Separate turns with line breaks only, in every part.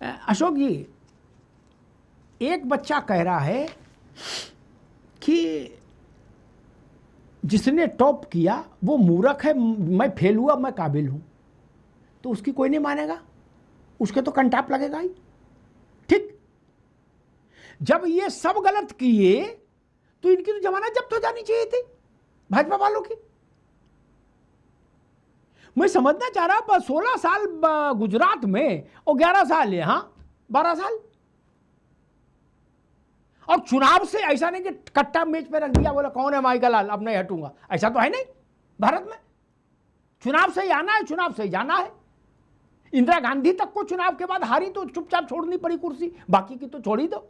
अशोक जी, एक बच्चा कह रहा है कि जिसने टॉप किया वो मूर्ख है, मैं फेल हुआ, मैं काबिल हूं, तो उसकी कोई नहीं मानेगा, उसके तो कंटाप लगेगा ही। ठीक, जब ये सब गलत किए तो इनकी तो जमानत जब्त हो जानी चाहिए थी भाजपा वालों की। मैं समझना चाह रहा, 16 साल गुजरात में और 11 साल यहां, 12 साल, और चुनाव से ऐसा नहीं कि कट्टा मेज पे रख दिया, बोला कौन है माइकल लाल, अब नहीं हटूंगा, ऐसा तो है नहीं भारत में। चुनाव से ही आना है, चुनाव से ही जाना है। इंदिरा गांधी तक को चुनाव के बाद हारी तो चुपचाप छोड़नी पड़ी कुर्सी, बाकी की तो छोड़ ही दो।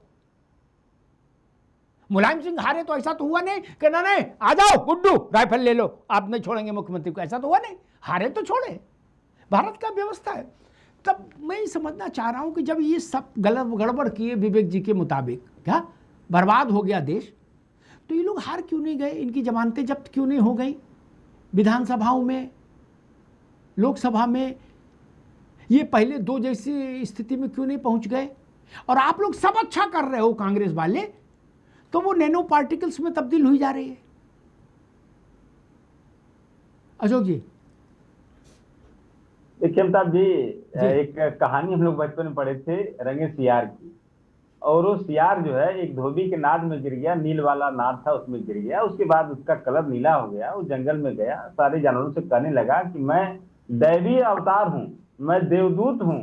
मुलायम सिंह हारे तो ऐसा तो हुआ नहीं कि ना नहीं आ जाओ गुड्डू राइफल ले लो, आप नहीं छोड़ेंगे मुख्यमंत्री को, ऐसा तो हुआ नहीं। हारे तो छोड़े, भारत का व्यवस्था है। तब मैं समझना चाह रहा हूं कि जब ये सब गलत गड़बड़ किए विवेक जी के मुताबिक, क्या बर्बाद हो गया देश, तो ये लोग हार क्यों नहीं गए? इनकी जमानतें जब्त क्यों नहीं हो गई? विधानसभाओं में, लोकसभा में ये पहले दो जैसी स्थिति में क्यों नहीं पहुंच गए? और आप लोग सब अच्छा कर रहे हो कांग्रेस वाले, तो वो नैनो पार्टिकल्स में तब्दील हुई जा रही है। अशोक जी
देखिए अमिताभ जी, एक कहानी हम लोग बचपन में पढ़े थे रंगे सियार की, और वो सियार जो है एक धोबी के नाद में गिर गया, नील वाला नाद था उसमें गिर गया। उसके बाद उसका कलर नीला हो गया, वो जंगल में गया, सारे जानवरों से कहने लगा कि मैं दैवीय अवतार हूँ, मैं देवदूत हूँ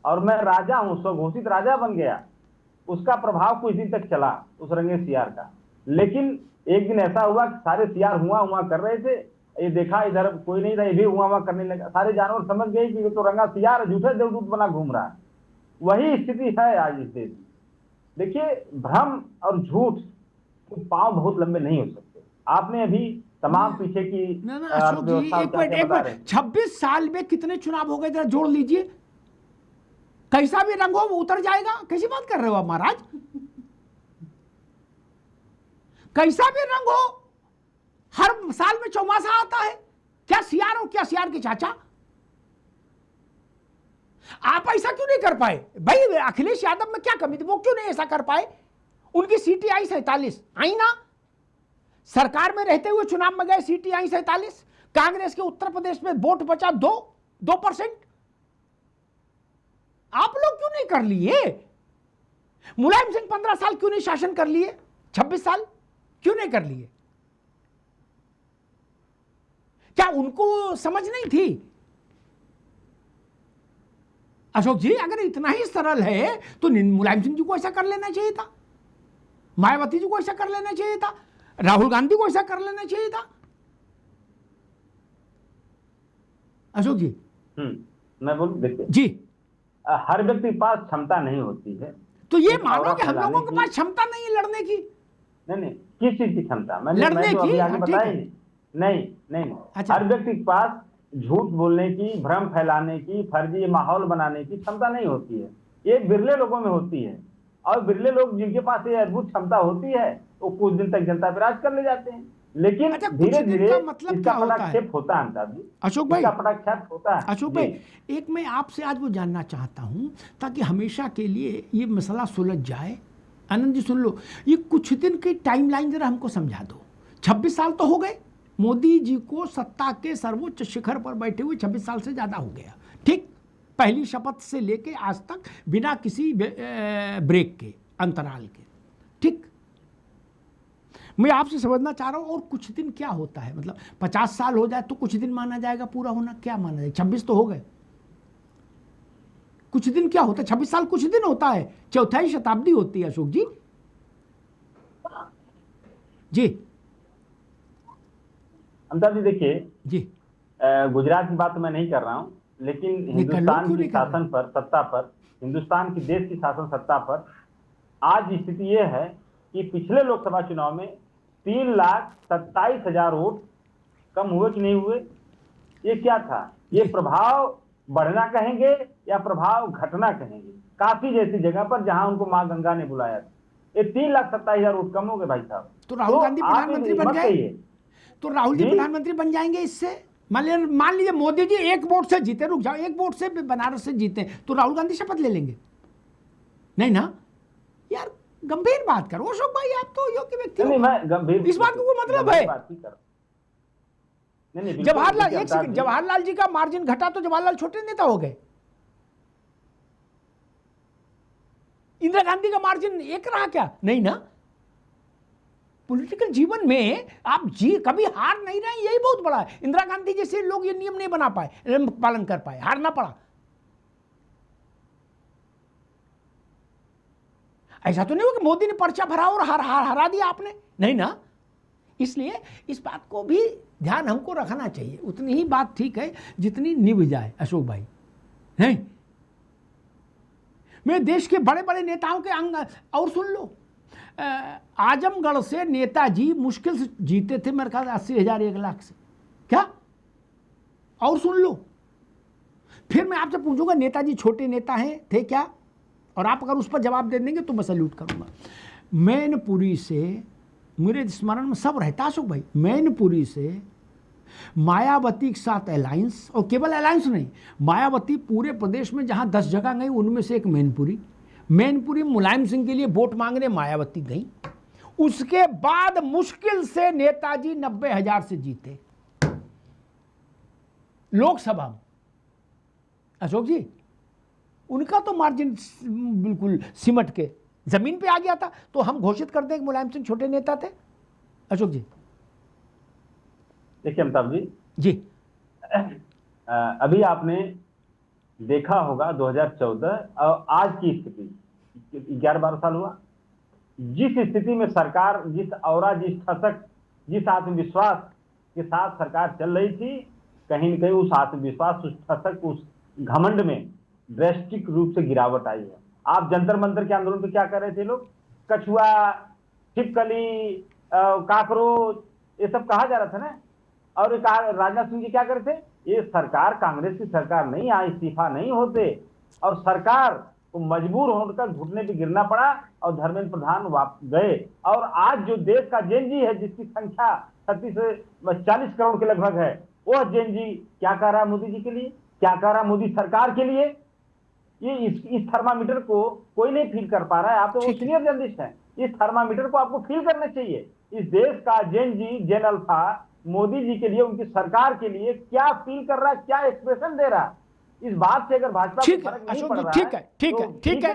और मैं राजा हूँ, स्वघोषित राजा बन गया। उसका प्रभाव कुछ दिन तक चला उस रंगे सियार का, लेकिन एक दिन ऐसा हुआ कि सारे सियार हुआ हुआ कर रहे थे, ये देखा इधर कोई नहीं था, ये भी हुआ हुआ करने लगा। सारे जानवर समझ गए कि ये तो रंगा सियार झूठे देवदूत बना घूम रहा है। वही स्थिति है आज इस देश में। देखिए, भ्रम और झूठ के पांव बहुत लंबे नहीं हो सकते। आपने अभी तमाम पीछे की
अशोक जी, एक मिनट, 26 साल में कितने चुनाव हो गए, जरा जोड़ लीजिए। कैसा भी रंग हो वो उतर जाएगा, कैसी बात कर रहे हो आप महाराज? कैसा भी रंग हो, हर साल में चौमासा आता है। क्या सियार और क्या सियार के चाचा? आप ऐसा क्यों नहीं कर पाए भाई? अखिलेश यादव में क्या कमी थी, वो क्यों नहीं ऐसा कर पाए? उनकी सीटें आई 47, आई ना? सरकार में रहते हुए चुनाव में गए, सीटें आई 47। कांग्रेस के उत्तर प्रदेश में वोट बचा 2%। आप लोग क्यों नहीं कर लिए? मुलायम सिंह 15 साल क्यों नहीं शासन कर लिए? 26 साल क्यों नहीं कर लिए? क्या उनको समझ नहीं थी? अशोक जी, अगर इतना ही सरल है तो मुलायम सिंह जी को ऐसा कर लेना चाहिए था, मायावती जी को ऐसा कर लेना चाहिए था, राहुल गांधी को ऐसा कर लेना चाहिए था। अशोक जी
मैं बोलूं, देखिए
जी,
हर व्यक्ति के पास क्षमता नहीं होती है।
तो ये मानो कि हम लोगों के पास क्षमता नहीं है लड़ने की।
नहीं, किस चीज की क्षमता?
लड़ने
तो
की
अभी आगे बताई नहीं।
अच्छा।
हर व्यक्ति के पास झूठ बोलने की, भ्रम फैलाने की, फर्जी माहौल बनाने की क्षमता नहीं होती है। ये बिरले लोगों में होती है, और बिरले लोग जिनके पास ये अद्भुत क्षमता होती है वो कुछ दिन तक जनता पर राज कर ले जाते हैं, लेकिन धीरे धीरे
मतलब
इसका पटाक्षेप होता है।
अशोक भाई,
इसका पटाक्षेप होता है।
अशोक भाई, एक मैं आपसे आज वो जानना चाहता हूं ताकि हमेशा के लिए ये मसला सुलझ जाए। आनंद जी सुन लो, ये कुछ दिन की टाइमलाइन जरा हमको समझा दो। 26 साल तो हो गए, मोदी जी को सत्ता के सर्वोच्च शिखर पर बैठे हुए 26 साल से ज्यादा हो गया। ठीक, पहली शपथ से लेके आज तक बिना किसी ब्रेक के, अंतराल के। ठीक, मैं आपसे समझना चाह रहा हूं, और कुछ दिन क्या होता है? मतलब 50 साल हो जाए तो कुछ दिन माना जाएगा पूरा होना? क्या माना जाएगा? 26 तो हो गए, कुछ दिन क्या होता है? 26 साल कुछ दिन होता है, चौथाई शताब्दी होती है। अशोक जी जी
अमिताभ जी, देखिए
जी,
गुजरात की बात तो मैं नहीं कर रहा हूं, लेकिन हिंदुस्तान की शासन पर, सत्ता पर, हिंदुस्तान की देश की शासन सत्ता पर आज स्थिति यह है कि पिछले लोकसभा चुनाव में 3,27,000 वोट कम हुए कि नहीं हुए? ये क्या था? ये प्रभाव बढ़ना कहेंगे या प्रभाव घटना कहेंगे? काफी जैसी जगह पर जहां उनको मां गंगा ने बुलाया था, ये 3,27,000 वोट कम हो गए भाई साहब।
तो राहुल गांधी प्रधानमंत्री बन गए, तो राहुल जी प्रधानमंत्री बन जाएंगे इससे? मान लीजिए मोदी जी 1 वोट से जीते, रुक जाओ, 1 वोट से बनारस से जीते, तो राहुल गांधी शपथ ले लेंगे? नहीं ना यार, गंभीर बात करो अशोक भाई, आप तो योग्य व्यक्ति
नहीं,
हो।
मैं गंभीर
इस बात को कोई मतलब है?
बात ही कर रहा हूं। नहीं, बिल्कुल,
जवाहरलाल,
देखिए
एक सेकंड,
अमिताभ जी,
जवाहरलाल जी का मार्जिन घटा तो जवाहरलाल छोटे नेता हो गए। इंदिरा गांधी का मार्जिन एक रहा क्या? नहीं ना। पॉलिटिकल जीवन में आप कभी हार नहीं रहे, यही बहुत बड़ा है। इंदिरा गांधी जैसे लोग ये नियम नहीं बना पाए, पालन कर पाए, हारना पड़ा। ऐसा तो नहीं हो कि मोदी ने पर्चा भरा और हरा दिया आपने, नहीं ना। इसलिए इस बात को भी ध्यान हमको रखना चाहिए। उतनी ही बात ठीक है जितनी निभ जाए अशोक भाई, नहीं। मैं देश के बड़े बड़े नेताओं के अंग और सुन लो, आजमगढ़ से नेताजी मुश्किल से जीते थे मेरे ख्याल 80,000 1 लाख से, क्या? और सुन लो, फिर मैं आपसे पूछूंगा नेताजी छोटे नेता हैं थे क्या? और आप अगर उस पर जवाब दे देंगे तो मैं सैल्यूट करूंगा। मैनपुरी से, मेरे स्मरण में सब रहता अशोक भाई, मैनपुरी से मायावती के साथ अलायंस, और केवल अलायंस नहीं, मायावती पूरे प्रदेश में जहां 10 जगह गई उनमें से एक मैनपुरी मुलायम सिंह के लिए वोट मांगने मायावती गई। उसके बाद मुश्किल से नेताजी 90,000 से जीते लोकसभा में। अशोक जी, उनका तो मार्जिन बिल्कुल सिमट के जमीन पे आ गया था। तो हम घोषित कर दें कि मुलायम सिंह छोटे नेता थे? अशोक जी
देखिए अमिताभ जी,
जी,
अभी आपने देखा होगा 2014 और आज की स्थिति, 11-12 साल हुआ, जिस स्थिति में सरकार, जिस औरा, जिस ठसक, जिस आत्मविश्वास के साथ सरकार चल रही थी, कहीं न कहीं उस आत्मविश्वास, उस ठसक, उस घमंड में ड्रेस्टिक रूप से गिरावट आई है। आप जंतर मंतर के आंदोलन पे क्या कर रहे थे लोग? कछुआ, छिपकली, काकरोच, ये सब कहा जा रहा था ना। और राजनाथ सिंह जी क्या करते? ये सरकार कांग्रेस की सरकार नहीं, यहाँ इस्तीफा नहीं होते, और सरकार को मजबूर होकर घुटने पे गिरना पड़ा और धर्मेंद्र प्रधान गए। और आज जो देश का जेनजी है, जिसकी संख्या 36 से 40 करोड़ के लगभग है, वह जेनजी क्या कर रहा है मोदी जी के लिए, क्या कर रहा है मोदी सरकार के लिए? ये इस थर्मामीटर को कोई नहीं फील कर पा रहा है। आप तो वो सीनियर जर्नलिस्ट हैं, इस थर्मामीटर को आपको फील करना चाहिए। इस देश का जेनजी, जेन अल्फा मोदी जी के लिए, उनकी सरकार के लिए क्या फील कर रहा है, क्या एक्सप्रेशन दे रहा है, इस बात से अगर भाजपा को फर्क नहीं पड़ रहा है,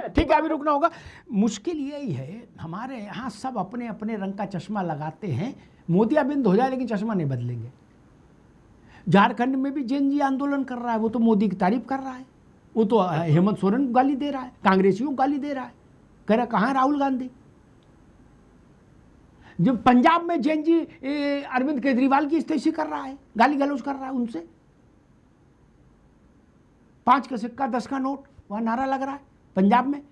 ठीक है, अभी रुकना होगा। मुश्किल यही है, हमारे यहाँ सब अपने अपने रंग का चश्मा लगाते हैं। मोतियाबिंद हो जाए लेकिन चश्मा नहीं बदलेंगे। झारखंड में भी जेन जी आंदोलन कर रहा है, वो तो मोदी की तारीफ कर रहा है, वो तो हेमंत सोरेन को गाली दे रहा है, कांग्रेसियों को गाली दे रहा है, कह रहा कहाँ है राहुल गांधी। जब पंजाब में जैन जी अरविंद केजरीवाल की इस्तेसी कर रहा है, गाली गलौज कर रहा है उनसे, 5 का सिक्का 10 का नोट, वहां नारा लग रहा है पंजाब में।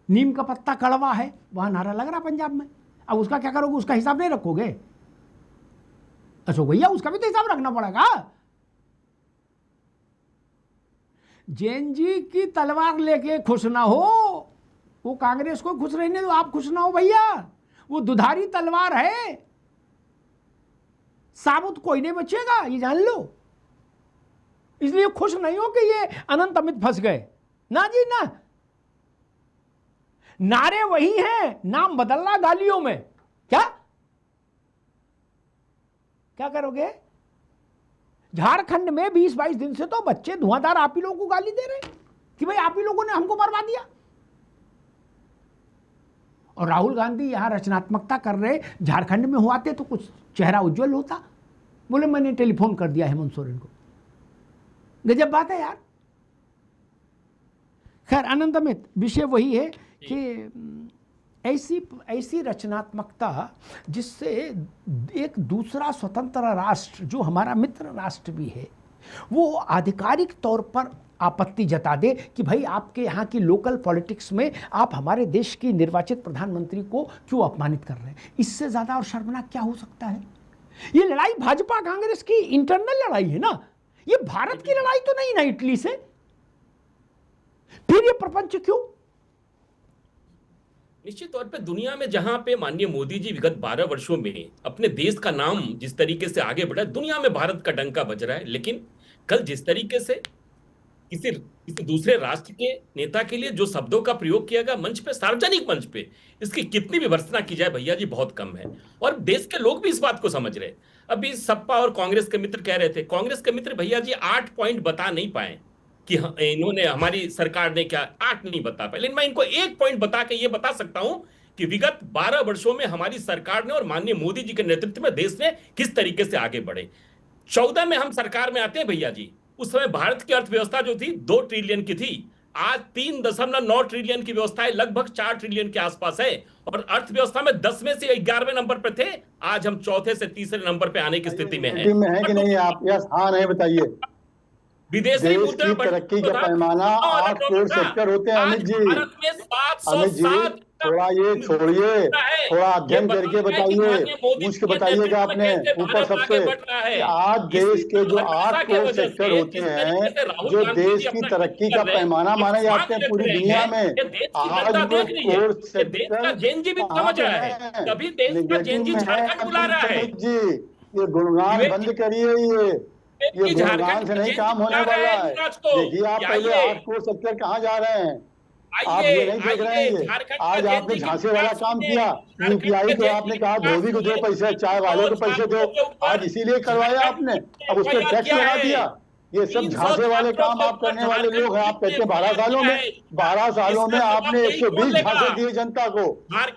नीम का पत्ता कड़वा है, वहां नारा लग रहा है पंजाब में। अब उसका क्या करोगे? उसका हिसाब नहीं रखोगे अशोक भैया? उसका भी तो हिसाब रखना पड़ेगा। जैन जी की तलवार लेके खुश ना हो, वो कांग्रेस को खुश रहने दो, आप खुश ना हो भैया। वो दुधारी तलवार है, साबुत कोई नहीं बचेगा, ये जान लो। इसलिए खुश नहीं हो कि ये अनंत अमित फंस गए, ना जी ना। नारे वही हैं, नाम बदलना गालियों में। क्या क्या करोगे? झारखंड में 20-22 दिन से तो बच्चे धुआंधार आप ही लोगों को गाली दे रहे हैं कि भाई आप ही लोगों ने हमको मरवा दिया। और राहुल गांधी यहां रचनात्मकता कर रहे, झारखंड में हुआते तो कुछ चेहरा उज्जवल होता। बोले मैंने टेलीफोन कर दिया हेमंत सोरेन को। गजब बात है यार। खैर अनंत अमित, विषय वही है कि ऐसी रचनात्मकता जिससे एक दूसरा स्वतंत्र राष्ट्र जो हमारा मित्र राष्ट्र भी है, वो आधिकारिक तौर पर आपत्ति जता दे कि भाई आपके यहाँ की लोकल पॉलिटिक्स में आप हमारे देश की निर्वाचित प्रधानमंत्री को क्यों अपमानित कर रहे हैं। इससे ज़्यादा और शर्मनाक क्या हो सकता है? ये लड़ाई भाजपा कांग्रेस की इंटरनल लड़ाई है ना, ये भारत की लड़ाई तो नहीं ना इटली से। फिर ये प्रपंच क्यों?
निश्चित तौर पे दुनिया में जहां पे माननीय मोदी जी विगत 12 वर्षों में अपने देश का नाम जिस तरीके से आगे बढ़ा, दुनिया में भारत का डंका बज रहा है। लेकिन कल जिस तरीके से किसी दूसरे राष्ट्र के नेता के लिए जो शब्दों का प्रयोग किया गया मंच पे, सार्वजनिक मंच पे, इसकी कितनी भी भर्त्सना की जाए भैया जी बहुत कम है। और देश के लोग भी इस बात को समझ रहे हैं। अभी सपा और कांग्रेस के मित्र कह रहे थे, कांग्रेस के मित्र भैया जी 8 पॉइंट बता नहीं पाए कि इन्होंने, हमारी सरकार ने क्या 8 नहीं बता पाए, लेकिन मैं इनको 1 पॉइंट बता के ये बता सकता हूं कि विगत 12 वर्षों में हमारी सरकार ने और माननीय मोदी जी के नेतृत्व में देश ने किस तरीके से आगे बढ़े। 14 में हम सरकार में आते हैं भैया जी, उस समय भारत की अर्थव्यवस्था जो थी 2 ट्रिलियन की थी, आज 3.9 ट्रिलियन की व्यवस्था है, लगभग 4 ट्रिलियन के आसपास है। और अर्थव्यवस्था में 10 में से 11वें नंबर पर थे, आज हम चौथे से तीसरे नंबर पे आने की स्थिति में है।
में है कि नहीं आप? यस, हाँ नहीं बताइए।
विदेशी
देश
मुद्रा
की तरक्की का पैमाना 8 कोर सेक्टर होते हैं अमित जी।
भारत में
अमित जी
707
थोड़ा ये छोड़िए, थोड़ा अध्ययन करके बताइए, पूछ के बताइएगा आपने ऊपर सबसे कि आज देश के जो 8 कोर सेक्टर होते हैं जो देश की तरक्की का पैमाना माने जाते हैं पूरी दुनिया में, आज वो कोर सेक्टर
जेएनजी भी समझ रहा है, कभी देश का जेएनजी झारखंड बुला रहा है।
जी ये गुणगान बंद करिए, ये गुणगान से नहीं काम होने वाला है। देखिए आप पहले 8 कोर सेक्टर कहाँ जा रहे हैं, आप ये नहीं देख रहे हैं। आज आपने झांसे वाला काम किया, यूपीआई को आपने कहा धोबी को 2 पैसे, चाय वाले को पैसे दो, आज इसीलिए करवाया आपने, अब उस पर टैक्स लगा दिया। ये सब झांसे वाले काम आप करने वाले लोग हैं। आप कहते हैं 12 सालों में आपने 120 झांसे दिए जनता को,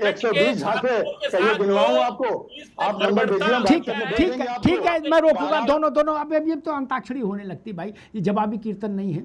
120 झांसे, कहिए गिनवाऊं आपको, आप नंबर भेजिए।
ठीक है, मैं रोकूंगा दोनों। अब ये तो अंताक्षरी होने लगती भाई, ये जवाबी कीर्तन नहीं है।